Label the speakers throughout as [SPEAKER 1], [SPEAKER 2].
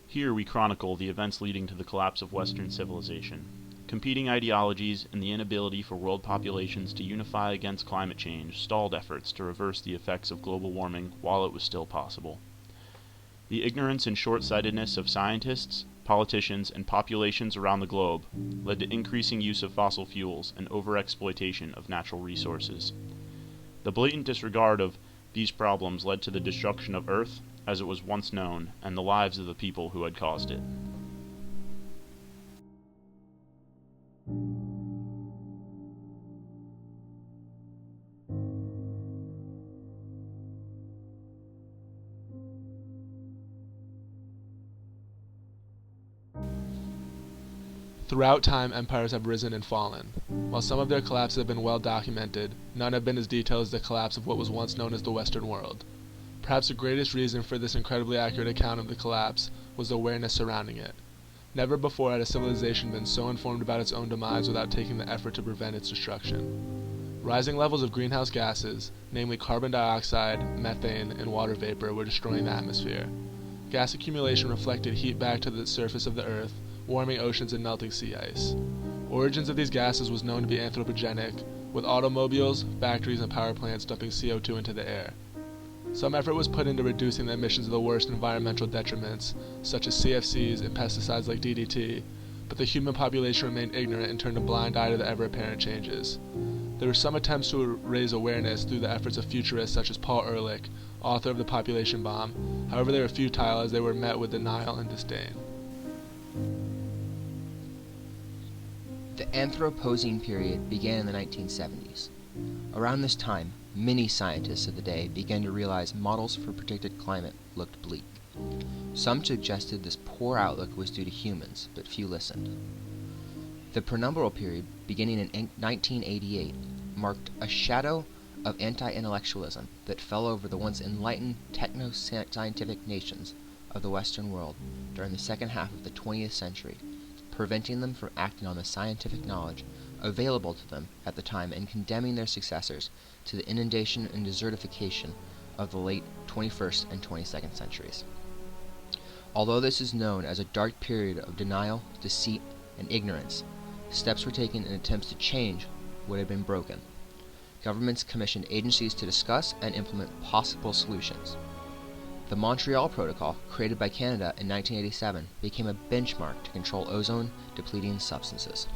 [SPEAKER 1] Here we chronicle the events leading to the collapse of Western civilization. Competing ideologies and the inability for world populations to unify against climate change stalled efforts to reverse the effects of global warming while it was still possible. The ignorance and short-sightedness of scientists, politicians, and populations around the globe led to increasing use of fossil fuels and overexploitation of natural resources. The blatant disregard of these problems led to the destruction of Earth as it was once known and the lives of the people who had caused it.
[SPEAKER 2] Throughout time, empires have risen and fallen. While some of their collapses have been well documented, none have been as detailed as the collapse of what was once known as the Western world. Perhaps the greatest reason for this incredibly accurate account of the collapse was the awareness surrounding it. Never before had a civilization been so informed about its own demise without taking the effort to prevent its destruction. Rising levels of greenhouse gases, namely carbon dioxide, methane, and water vapor, were destroying the atmosphere. Gas accumulation reflected heat back to the surface of the Earth, warming oceans and melting sea ice. Origins of these gases was known to be anthropogenic, with automobiles, factories, and power plants dumping CO2 into the air. Some effort was put into reducing the emissions of the worst environmental detriments, such as CFCs and pesticides like DDT, but the human population remained ignorant and turned a blind eye to the ever-apparent changes. There were some attempts to raise awareness through the efforts of futurists such as Paul Ehrlich, author of The Population Bomb. However, they were futile as they were met with denial and disdain.
[SPEAKER 3] The Anthropocene period began in the 1970s. Around this time, many scientists of the day began to realize models for predicted climate looked bleak. Some suggested this poor outlook was due to humans, but few listened. The Penumbral period, beginning in 1988, marked a shadow of anti-intellectualism that fell over the once enlightened techno-scientific nations of the Western world during the second half of the 20th century, preventing them from acting on the scientific knowledge available to them at the time and condemning their successors to the inundation and desertification of the late 21st and 22nd centuries. Although this is known as a dark period of denial, deceit, and ignorance, steps were taken in attempts to change what had been broken. Governments commissioned agencies to discuss and implement possible solutions. The Montreal Protocol, created by Canada in 1987, became a benchmark to control ozone-depleting substances.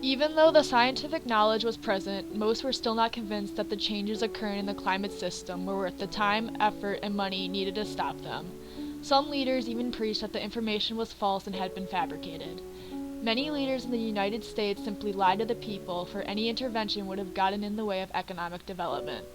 [SPEAKER 4] Even though the scientific knowledge was present, most were still not convinced that the changes occurring in the climate system were worth the time, effort, and money needed to stop them. Some leaders even preached that the information was false and had been fabricated. Many leaders in the United States simply lied to the people, for any intervention would have gotten in the way of economic development.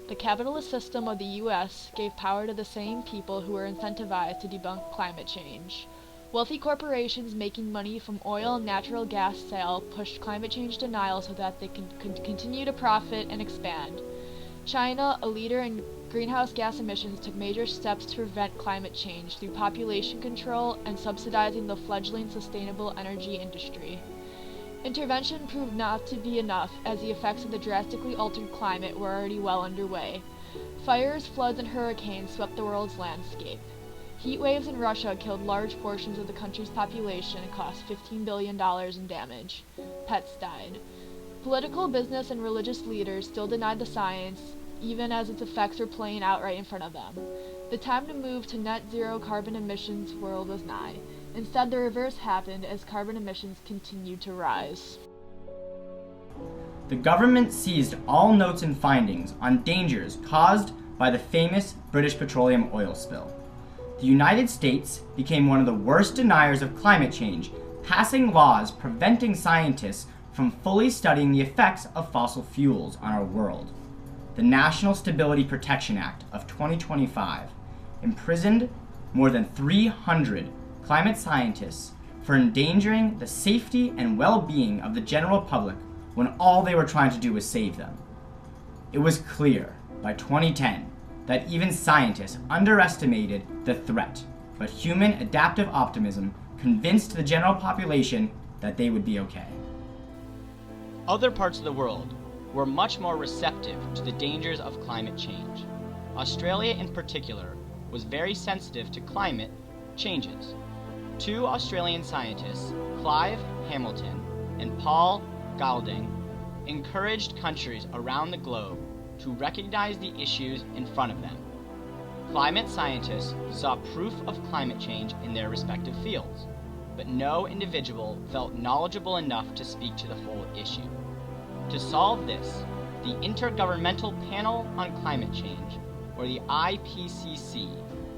[SPEAKER 4] The capitalist system of the U.S. gave power to the same people who were incentivized to debunk climate change. Wealthy corporations making money from oil and natural gas sale pushed climate change denial so that they could continue to profit and expand. China, a leader in greenhouse gas emissions, took major steps to prevent climate change through population control and subsidizing the fledgling sustainable energy industry. Intervention proved not to be enough, as the effects of the drastically altered climate were already well underway. Fires, floods, and hurricanes swept the world's landscape. Heat waves in Russia killed large portions of the country's population and cost $15 billion in damage. Pets died. Political, business, and religious leaders still denied the science, even as its effects were playing out right in front of them. The time to move to net zero carbon emissions world was nigh. Instead, the reverse happened as carbon emissions continued to rise.
[SPEAKER 5] The government seized all notes and findings on dangers caused by the famous British petroleum oil spill. The United States became one of the worst deniers of climate change, passing laws preventing scientists from fully studying the effects of fossil fuels on our world. The National Stability Protection Act of 2025 imprisoned more than 300 climate scientists for endangering the safety and well-being of the general public when all they were trying to do was save them. It was clear by 2010 that even scientists underestimated the threat, but human adaptive optimism convinced the general population that they would be okay.
[SPEAKER 6] Other parts of the world,
[SPEAKER 5] were much more receptive to the dangers of climate change. Australia in particular was very sensitive to climate changes. Two Australian scientists, Clive Hamilton and Paul Golding, encouraged countries around the globe to recognize the issues in front of them. Climate scientists saw proof of climate change in their respective fields, but no individual felt knowledgeable enough to speak to the whole issue. To solve this, the Intergovernmental Panel on Climate Change, or the IPCC,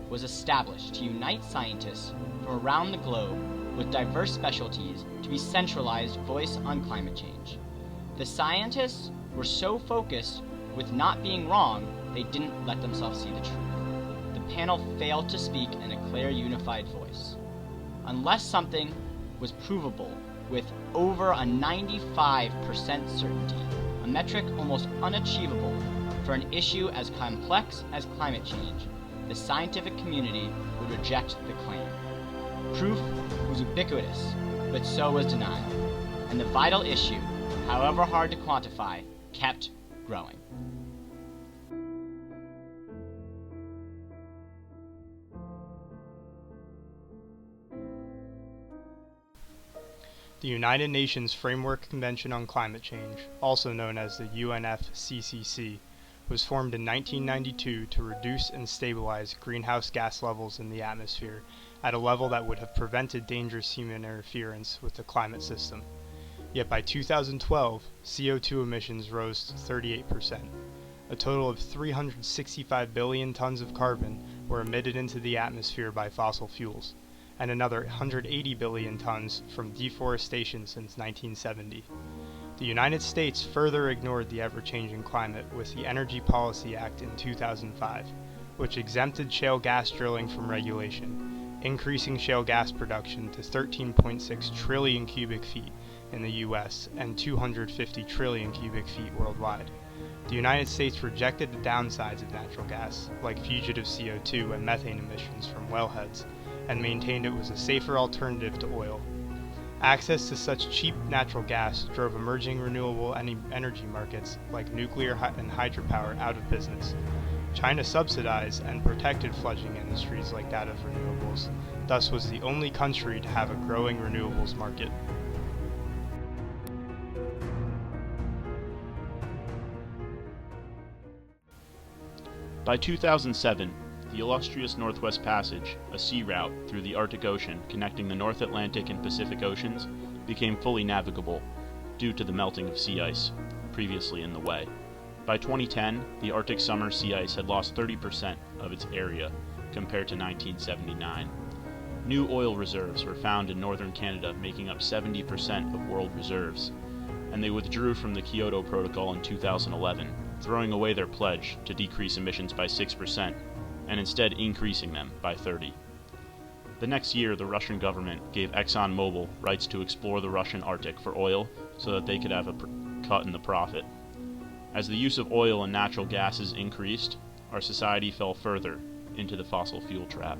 [SPEAKER 5] was established to unite scientists from around the globe with diverse specialties to be centralized voice on climate change. The scientists were so focused with not being wrong, they didn't let themselves see the truth. The panel failed to speak in a clear, unified voice. Unless something was provable with over a 95% certainty, a metric almost unachievable for an issue as complex as climate change, the scientific community would reject the claim. Proof was ubiquitous, but so was denial, and the vital issue, however hard to quantify, kept growing.
[SPEAKER 6] The United Nations Framework Convention on Climate Change, also known as the UNFCCC, was formed in 1992 to reduce and stabilize greenhouse gas levels in the atmosphere at a level that would have prevented dangerous human interference with the climate system. Yet by 2012, CO2 emissions rose to 38%. A total of 365 billion tons of carbon were emitted into the atmosphere by fossil fuels, and another 180 billion tons from deforestation since 1970. The United States further ignored the ever-changing climate with the Energy Policy Act in 2005, which exempted shale gas drilling from regulation, increasing shale gas production to 13.6 trillion cubic feet in the U.S. and 250 trillion cubic feet worldwide. The United States rejected the downsides of natural gas, like fugitive CO2 and methane emissions from wellheads, and maintained it was a safer alternative to oil. Access to such cheap natural gas drove emerging renewable energy markets like nuclear and hydropower out of business. China subsidized and protected fledgling industries like that of renewables, thus was the only country to have a growing renewables market.
[SPEAKER 1] By 2007, the illustrious Northwest Passage, a sea route through the Arctic Ocean connecting the North Atlantic and Pacific Oceans, became fully navigable due to the melting of sea ice, previously in the way. By 2010, the Arctic summer sea ice had lost 30% of its area compared to 1979. New oil reserves were found in northern Canada, making up 70% of world reserves, and they withdrew from the Kyoto Protocol in 2011, throwing away their pledge to decrease emissions by 6%, and instead increasing them by 30%. The next year, the Russian government gave ExxonMobil rights to explore the Russian Arctic for oil so that they could have a cut in the profit. As the use of oil and natural gases increased, our society fell further into the fossil fuel trap.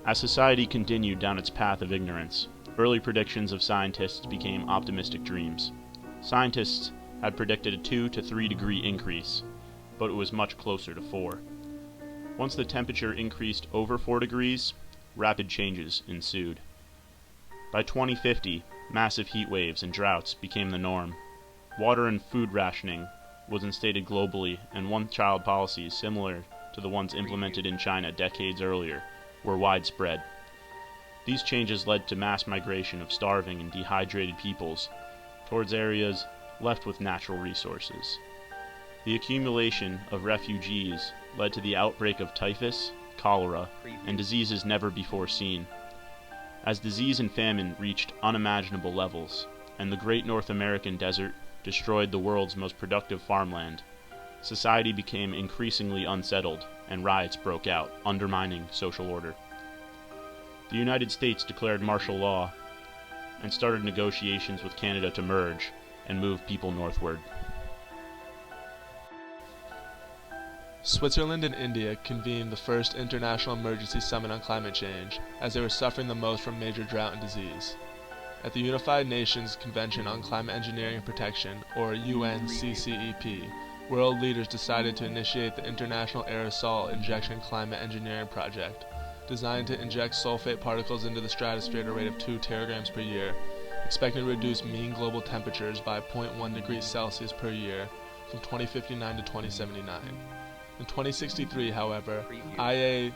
[SPEAKER 1] As society continued down its path of ignorance, early predictions of scientists became optimistic dreams. Scientists had predicted a 2 to 3 degree increase, but it was much closer to 4. Once the temperature increased over 4 degrees, rapid changes ensued. By 2050, massive heat waves and droughts became the norm. Water and food rationing was instated globally, and one-child policies similar to the ones implemented in China decades earlier were widespread. These changes led to mass migration of starving and dehydrated peoples towards areas left with natural resources. The accumulation of refugees led to the outbreak of typhus, cholera, and diseases never before seen. As disease and famine reached unimaginable levels, and the great North American desert destroyed the world's most productive farmland, society became increasingly unsettled, and riots broke out, undermining social order. The United States declared martial law and started negotiations with Canada to merge and move people northward.
[SPEAKER 2] Switzerland and India convened the first international emergency summit on climate change, as they were suffering the most from major drought and disease. At the Unified Nations Convention on Climate Engineering and Protection, or UNCCEP, world leaders decided to initiate the International Aerosol Injection Climate Engineering Project, designed to inject sulfate particles into the stratosphere at a rate of 2 teragrams per year, expecting to reduce mean global temperatures by 0.1 degrees Celsius per year from 2059 to 2079. In 2063, however, IAICEP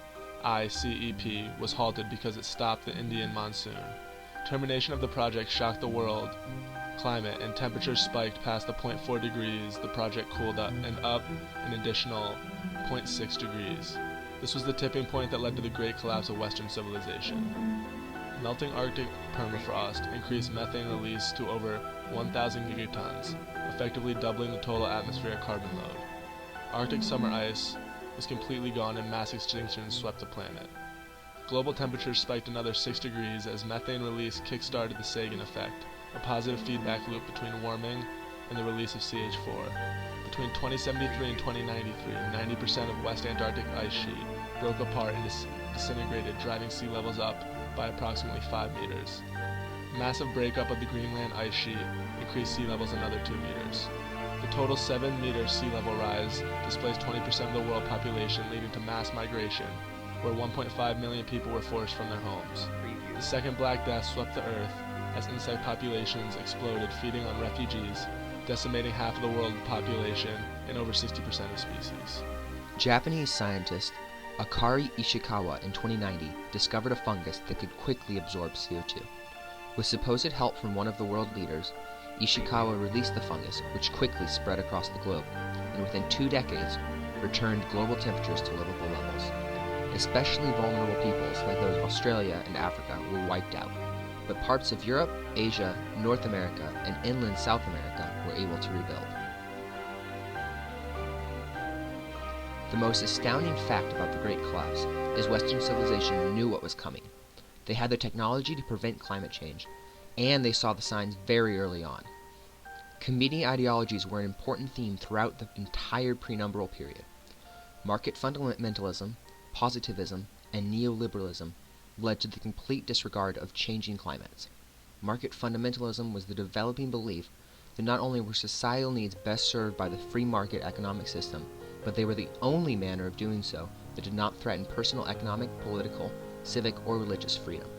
[SPEAKER 2] was halted because it stopped the Indian monsoon. Termination of the project shocked the world climate, and temperatures spiked past the 0.4 degrees. The project cooled up an additional 0.6 degrees. This was the tipping point that led to the great collapse of Western civilization. Melting Arctic permafrost increased methane release to over 1,000 gigatons, effectively doubling the total atmospheric carbon load. Arctic summer ice was completely gone and mass extinction swept the planet. Global temperatures spiked another 6 degrees as methane release kick-started the Sagan effect, a positive feedback loop between warming and the release of CH4. Between 2073 and 2093, 90% of West Antarctic ice sheet broke apart and disintegrated, driving sea levels up by approximately 5 meters. Massive breakup of the Greenland ice sheet increased sea levels another 2 meters. The total 7-meter sea level rise displaced 20% of the world population, leading to mass migration, where 1.5 million people were forced from their homes. The second Black Death swept the Earth as insect populations exploded, feeding on refugees, decimating half of the world population and over 60% of species.
[SPEAKER 3] Japanese scientist Akari Ishikawa in 2090 discovered a fungus that could quickly absorb CO2. With supposed help from one of the world leaders, Ishikawa released the fungus, which quickly spread across the globe, and within 2 decades returned global temperatures to livable levels. Especially vulnerable peoples like those of Australia and Africa were wiped out, but parts of Europe, Asia, North America, and inland South America were able to rebuild. The most astounding fact about the Great Collapse is Western civilization knew what was coming. They had the technology to prevent climate change, and they saw the signs very early on. Competing ideologies were an important theme throughout the entire prenumbral period. Market fundamentalism, positivism, and neoliberalism led to the complete disregard of changing climates. Market fundamentalism was the developing belief that not only were societal needs best served by the free market economic system, but they were the only manner of doing so that did not threaten personal economic, political, civic, or religious freedom.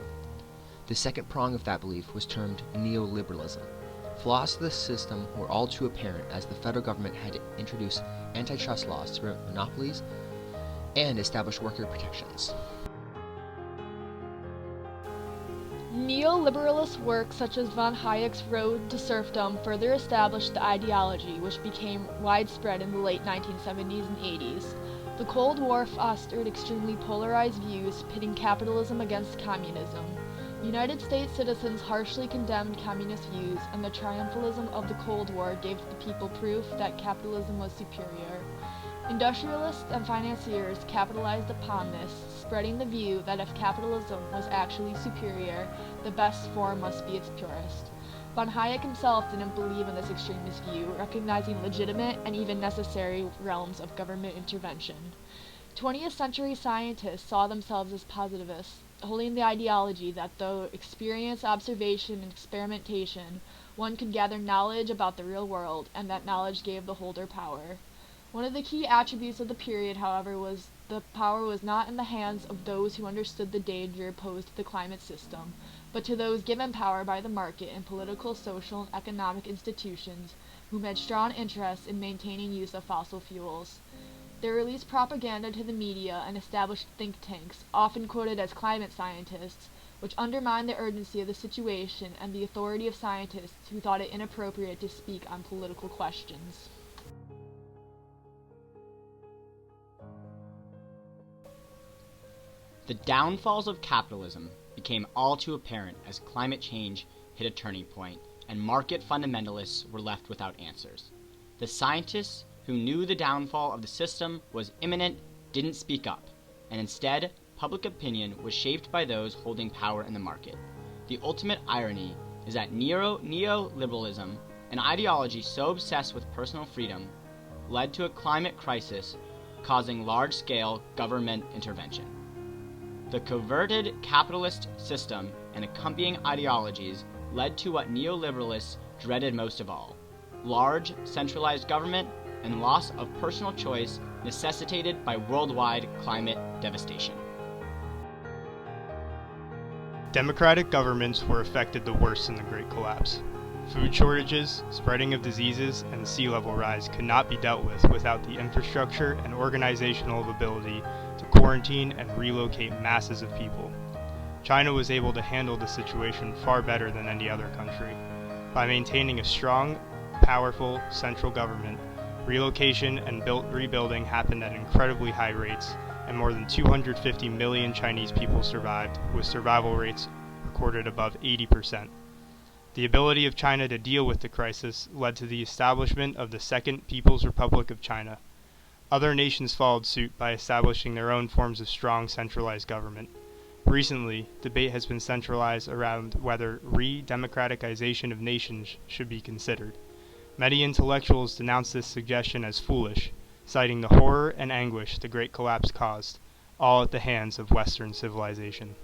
[SPEAKER 3] The second prong of that belief was termed neoliberalism. Flaws of the system were all too apparent as the federal government had to introduce antitrust laws to prevent monopolies and establish worker protections.
[SPEAKER 4] Neoliberalist works such as von Hayek's Road to Serfdom further established the ideology, which became widespread in the late 1970s and 80s. The Cold War fostered extremely polarized views, pitting capitalism against communism. United States citizens harshly condemned communist views, and the triumphalism of the Cold War gave the people proof that capitalism was superior. Industrialists and financiers capitalized upon this, spreading the view that if capitalism was actually superior, the best form must be its purest. Von Hayek himself didn't believe in this extremist view, recognizing legitimate and even necessary realms of government intervention. 20th century scientists saw themselves as positivists, holding the ideology that through experience, observation, and experimentation, one could gather knowledge about the real world, and that knowledge gave the holder power. One of the key attributes of the period, however, was the power was not in the hands of those who understood the danger posed to the climate system, but to those given power by the market and political, social, and economic institutions whom had strong interests in maintaining use of fossil fuels. They released propaganda to the media and established think tanks, often quoted as climate scientists, which undermined the urgency of the situation and the authority of scientists who thought it inappropriate to speak on political questions.
[SPEAKER 7] The downfalls of capitalism became all too apparent as climate change hit a turning point and market fundamentalists were left without answers. The scientists who knew the downfall of the system was imminent didn't speak up, and instead, public opinion was shaped by those holding power in the market. The ultimate irony is that neoliberalism, an ideology so obsessed with personal freedom, led to a climate crisis causing large-scale government intervention. The coverted capitalist system and accompanying ideologies led to what neoliberalists dreaded most of all: large, centralized government and loss of personal choice necessitated by worldwide climate devastation.
[SPEAKER 6] Democratic governments were affected the worst in the Great Collapse. Food shortages, spreading of diseases, and sea level rise could not be dealt with without the infrastructure and organizational ability to quarantine and relocate masses of people. China was able to handle the situation far better than any other country. By maintaining a strong, powerful central government, relocation and rebuilding happened at incredibly high rates, and more than 250 million Chinese people survived, with survival rates recorded above 80%. The ability of China to deal with the crisis led to the establishment of the Second People's Republic of China. Other nations followed suit by establishing their own forms of strong centralized government. Recently, debate has been centralized around whether re-democratization of nations should be considered. Many intellectuals denounce this suggestion as foolish, citing the horror and anguish the Great Collapse caused, all at the hands of Western civilization.